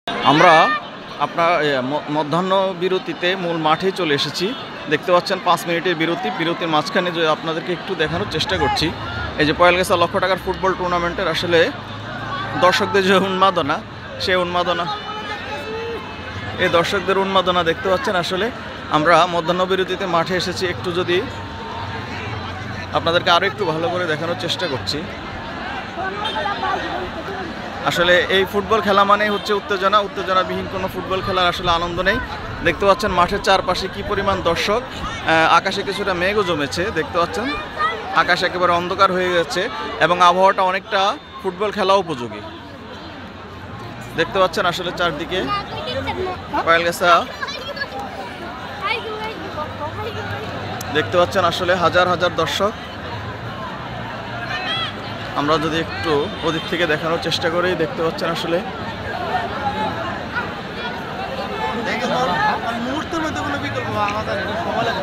আমরা আপনার মধ্যাহ্ন বিরতিতে মূল মাঠে চলে এসেছি। দেখতে পাচ্ছেন 5 মিনিটের বিরতির মাঝখানে যে আপনাদেরকে একটু দেখানোর চেষ্টা করছি, এই যে পয়েলগাছা লক্ষ টাকার ফুটবল টুর্নামেন্টের আসলে দর্শকদের যে উন্মাদনা, সেই উন্মাদনা, এই দর্শকদের উন্মাদনা দেখতে পাচ্ছেন। আসলে আমরা মধ্যাহ্ন বিরতিতে মাঠে এসেছি, একটু যদি আপনাদেরকে আরও একটু ভালো করে দেখানোর চেষ্টা করছি। আসলে এই ফুটবল খেলা মানেই হচ্ছে উত্তেজনাবিহীন কোনো ফুটবল খেলার আসলে আনন্দ নেই। দেখতে পাচ্ছেন মাঠের চারপাশে কি পরিমাণ দর্শক, আকাশে কিছুটা মেঘও জমেছে। দেখতে পাচ্ছেন আকাশ একেবারে অন্ধকার হয়ে গেছে এবং আবহাওয়াটা অনেকটা ফুটবল খেলা উপযোগী। দেখতে পাচ্ছেন আসলে চারদিকে পয়েলগাছা, দেখতে পাচ্ছেন আসলে হাজার হাজার দর্শক। আমরা যদি একটু ওদিক থেকে দেখানোর চেষ্টা করি, দেখতে পাচ্ছেন আসলে মুহূর্তের মধ্যে কোনো বিকল্প আমাদের সময় লাগে